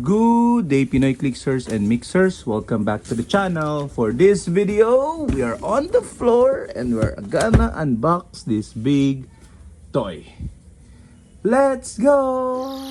Good day, Pinoy Clicksers and Mixers. Welcome back to the channel. For this video, we are on the floor and we're gonna unbox this big toy. Let's go!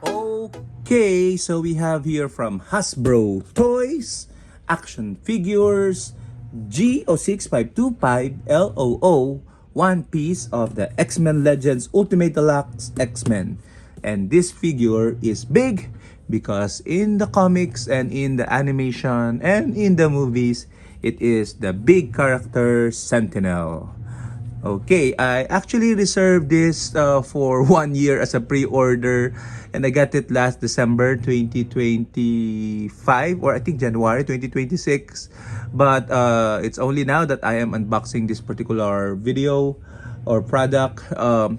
Okay, so we have here from Hasbro Toys, action figures, G06525 LOO, one piece of the X-Men Legends Ultimate Deluxe X-Men. And this figure is big because in the comics and in the animation and in the movies, it is the big character Sentinel. Okay, I actually reserved this for 1 year as a pre-order, and I got it last December 2025, or I think January 2026. But it's only now that I am unboxing this particular video or product.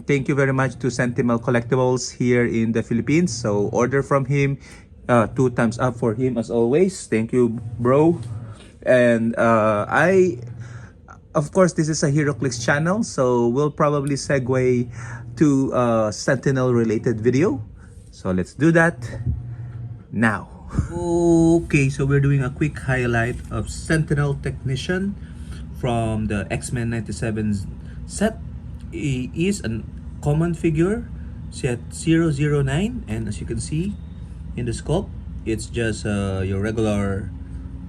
Thank you very much to Sentinel Collectibles here in the Philippines. So order from him, 2 thumbs up for him as always. Thank you, bro. And of course, this is a Heroclix channel, so we'll probably segue to a Sentinel related video. So let's do that now. Okay, so we're doing a quick highlight of Sentinel Technician from the X-Men 97 set. He is a common figure, set 009, and as you can see in the sculpt, it's just your regular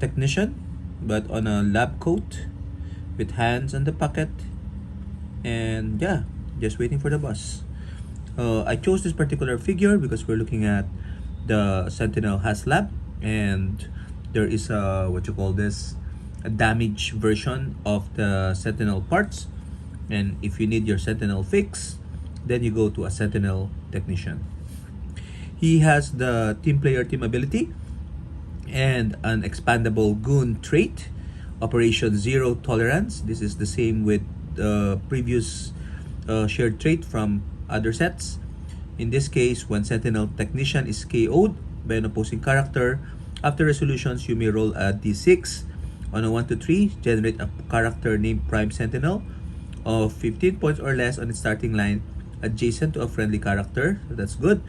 technician, but on a lab coat, with hands on the pocket, and yeah, just waiting for the bus. I chose this particular figure because we're looking at the Sentinel HasLab, and there is a a damaged version of the Sentinel parts, and if you need your Sentinel fix, then you go to a Sentinel Technician. He has the team player team ability and an expandable goon trait, Operation Zero Tolerance. This is the same with the previous shared trait from other sets. In this case, when Sentinel Technician is KO'd by an opposing character, after resolutions, you may roll a d6. On a 1 to 3, generate a character named Prime Sentinel of 15 points or less on its starting line, adjacent to a friendly character. So that's good.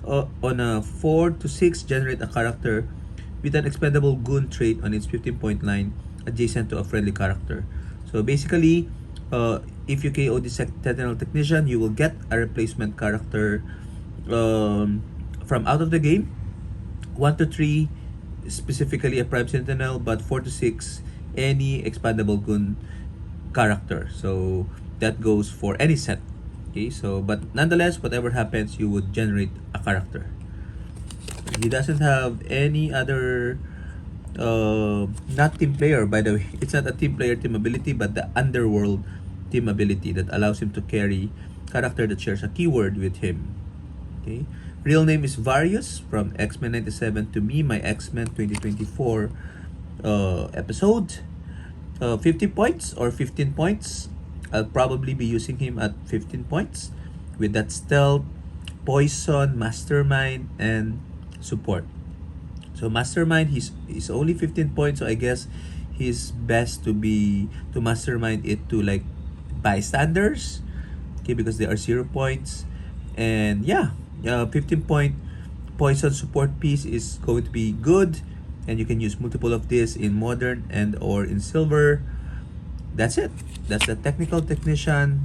On a 4 to 6, generate a character with an expendable goon trait on its 15-point line, adjacent to a friendly character. So basically, if you KO the Sentinel Technician, you will get a replacement character from out of the game. 1 to 3, specifically a Prime Sentinel, but 4 to 6, any expandable goon character. So that goes for any set. Okay, so but nonetheless, whatever happens, you would generate a character. He doesn't have any other not team player, by the way. It's not a team player team ability, but the underworld team ability that allows him to carry character that shares a keyword with him. Okay, real name is Varius from X-Men 97 to me, my X-Men 2024 episode. 50 points or 15 points. I'll probably be using him at 15 points with that stealth, poison, mastermind, and support. So mastermind, he's only 15 points, so I guess he's best to mastermind it to like bystanders, okay, because they are 0 points. And yeah, 15 point poison support piece is going to be good, and you can use multiple of this in modern and or in silver. That's it. That's the technical technician,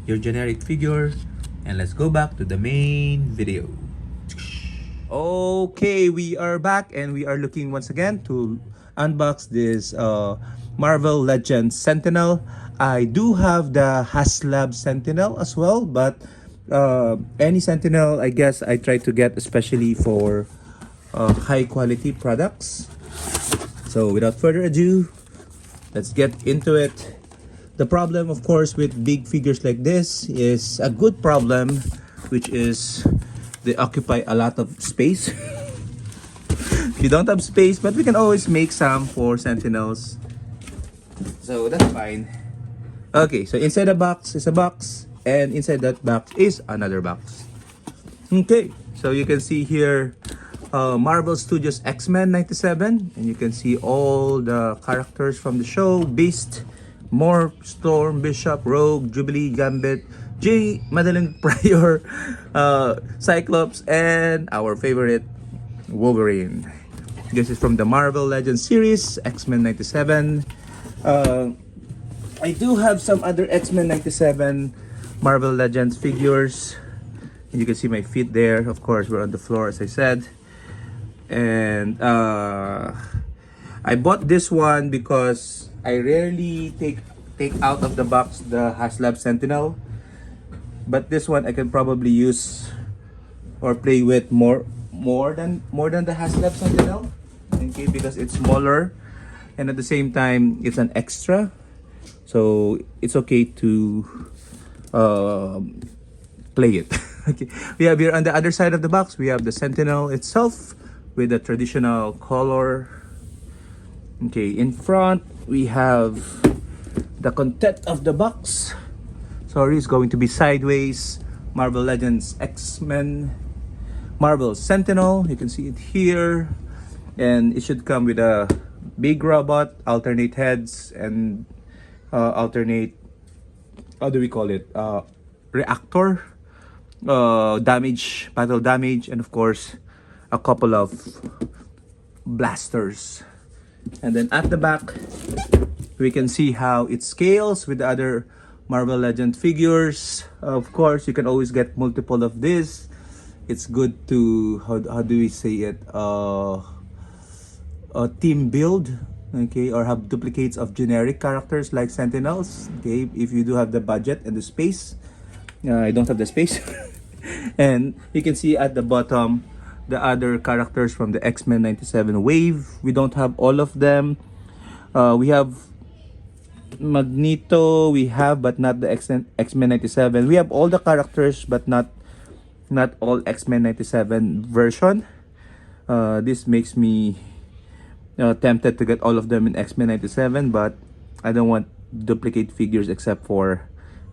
your generic figure. And let's go back to the main video. Okay, we are back and we are looking once again to unbox this Marvel Legends Sentinel. I do have the HasLab Sentinel as well, but any Sentinel, I guess I try to get especially for high quality products. So without further ado, let's get into it. The problem, of course, with big figures like this is a good problem, which is they occupy a lot of space. If you don't have space, but we can always make some for Sentinels, so that's fine. Okay, so inside the box is a box, and inside that box is another box. Okay, so you can see here Marvel Studios X-Men 97, and you can see all the characters from the show: Beast, Morph, Storm, Bishop, Rogue, Jubilee, Gambit, Madeline Pryor, Cyclops, and our favorite Wolverine. This is from the Marvel Legends series, X-Men 97. I do have some other X-Men 97 Marvel Legends figures. You can see my feet there. Of course, we're on the floor, as I said. And I bought this one because I rarely take out of the box the HasLab Sentinel. But this one I can probably use or play with more than the HasLab Sentinel. Okay, because it's smaller and at the same time it's an extra. So it's okay to play it. Okay, we have here on the other side of the box, we have the Sentinel itself with the traditional color. Okay, in front we have the content of the box. Sorry, it's going to be sideways. Marvel Legends X-Men, Marvel Sentinel, you can see it here. And it should come with a big robot, alternate heads, and alternate, how do we call it, reactor, damage, battle damage, and of course a couple of blasters. And then at the back we can see how it scales with the other Marvel Legend figures. Of course, you can always get multiple of this. It's good to, how do we say it, a team build, okay, or have duplicates of generic characters like Sentinels, okay, if you do have the budget and the space. I don't have the space. And you can see at the bottom the other characters from the X-Men 97 wave. We don't have all of them. We have Magneto, we have, but not the X-Men 97. We have all the characters, but not all X-Men 97 version. This makes me tempted to get all of them in X-Men 97, but I don't want duplicate figures except for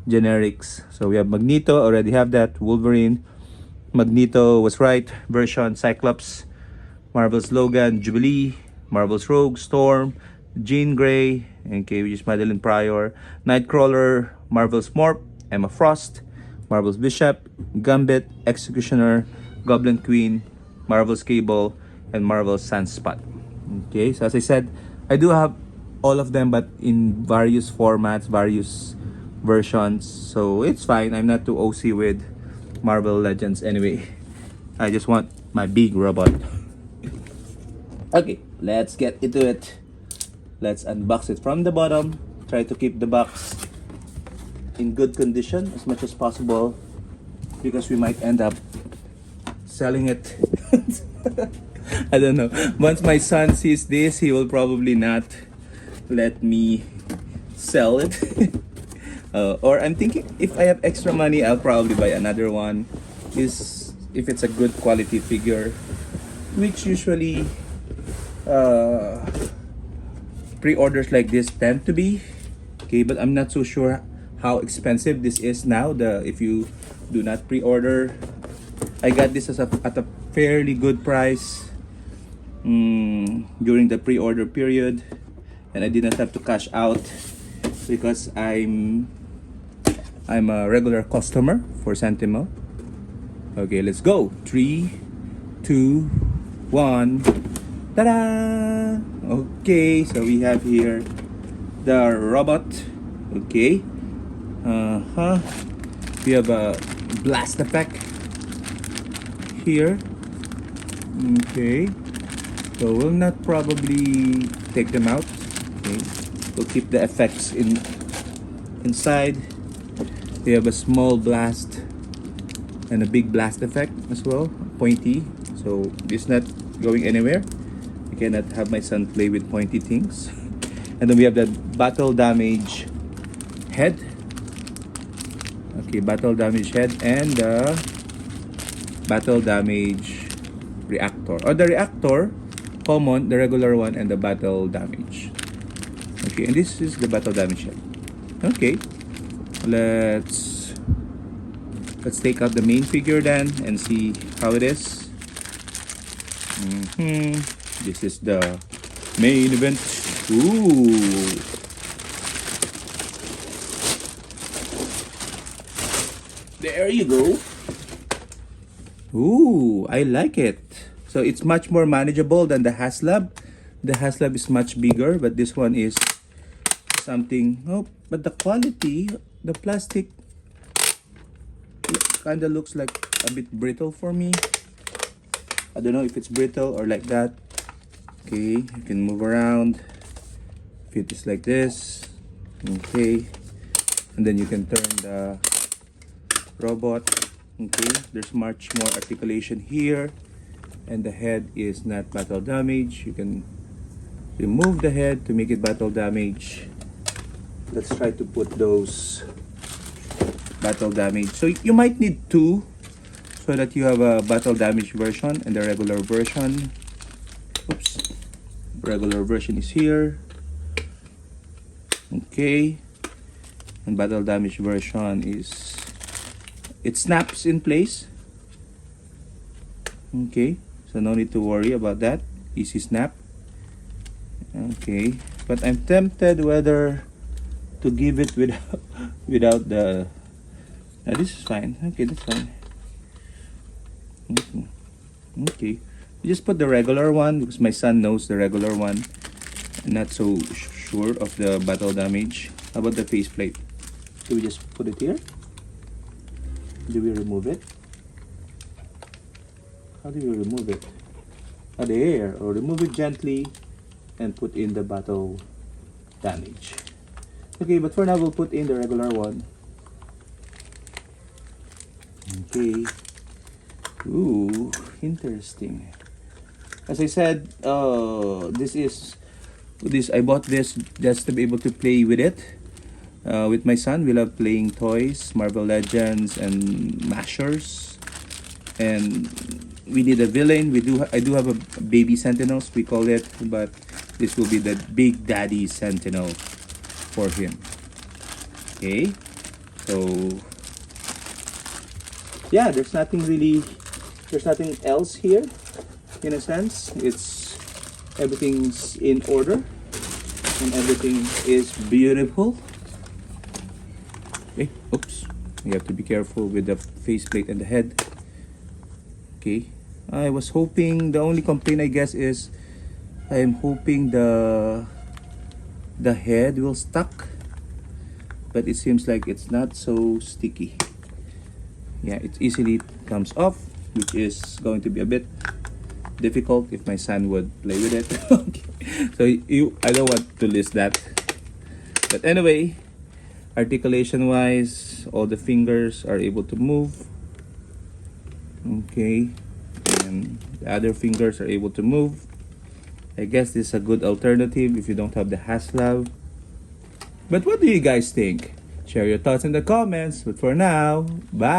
generics. So we have Magneto, already have that. Wolverine, Magneto was right version, Cyclops, Marvel's Logan, Jubilee, Marvel's Rogue, Storm, Jean Grey, okay, which is Madeline Pryor, Nightcrawler, Marvel's Morph, Emma Frost, Marvel's Bishop, Gambit, Executioner, Goblin Queen, Marvel's Cable, and Marvel's Sunspot. Okay, so as I said, I do have all of them, but in various formats, various versions, so it's fine. I'm not too OC with Marvel Legends anyway. I just want my big robot. Okay, let's get into it. Let's unbox it from the bottom. Try to keep the box in good condition as much as possible, because we might end up selling it. I don't know. Once my son sees this, he will probably not let me sell it. Or I'm thinking if I have extra money, I'll probably buy another one. If it's a good quality figure, which usually pre-orders like this tend to be. Okay, but I'm not so sure how expensive this is now. If you do not pre-order, I got this at a fairly good price during the pre-order period, and I did not have to cash out because I'm a regular customer for Sentinel. Okay, let's go. 3, 2, 1. Ta-da! Okay, so we have here the robot. Okay. We have a blast effect here. Okay. So we'll not probably take them out. Okay. We'll keep the effects inside. We have a small blast and a big blast effect as well, pointy. So it's not going anywhere. I cannot have my son play with pointy things. And then we have the battle damage head. Okay, battle damage head and the battle damage reactor. Or the reactor, common, the regular one, and the battle damage. Okay, and this is the battle damage head. Okay, let's take out the main figure then and see how it is. This is the main event. Ooh. 。 . 。 . 。 . 。 . 。 . 。 . 。 . 。 . 。 . 。 . 。 . 。 . 。 . 。 . 。 . 。 . 。 . 。 . 。 。 . 。 。 . 。 。 . 。 。 . 。 。 . 。 . 。 . 。 . There you go. Ooh, I like it. So it's much more manageable than the Haslab. The Haslab is much bigger, but this one is something. Oh, but the quality, the plastic kind of looks like a bit brittle for me. I don't know if it's brittle or like that. Okay, you can move around. Fit is like this. Okay, and then you can turn the robot. Okay, there's much more articulation here, and the head is not battle damage. You can remove the head to make it battle damage. Let's try to put those battle damage. So you might need two, so that you have a battle damage version and the regular version. Oops, regular version is here. Okay, and battle damage version is, it snaps in place. Okay, so no need to worry about that. Easy snap. Okay, but I'm tempted whether to give it without without the. This is fine. Okay, that's fine. Okay, you just put the regular one because my son knows the regular one. I'm not so sure of the battle damage. How about the faceplate? Do we just put it here? Do we remove it? How do we remove it? There, or remove it gently and put in the battle damage. Okay, but for now we'll put in the regular one. Okay. Ooh, interesting. As I said, I bought this just to be able to play with it. With my son, we love playing toys, Marvel Legends and Mashers, and we need a villain. I do have a baby Sentinels, we call it, but this will be the big daddy Sentinel for him. Okay, so yeah, there's nothing else here. In a sense, everything's in order and everything is beautiful. Okay, oops, you have to be careful with the faceplate and the head. Okay, I was hoping, the only complaint I guess is I am hoping the head will stuck, but it seems like it's not so sticky. Yeah, it easily comes off, which is going to be a bit difficult if my son would play with it. Okay. So I don't want to list that, but anyway, articulation wise, all the fingers are able to move. Okay, and the other fingers are able to move. I guess this is a good alternative if you don't have the Haslab. But what do you guys think? Share your thoughts in the comments. But for now, bye.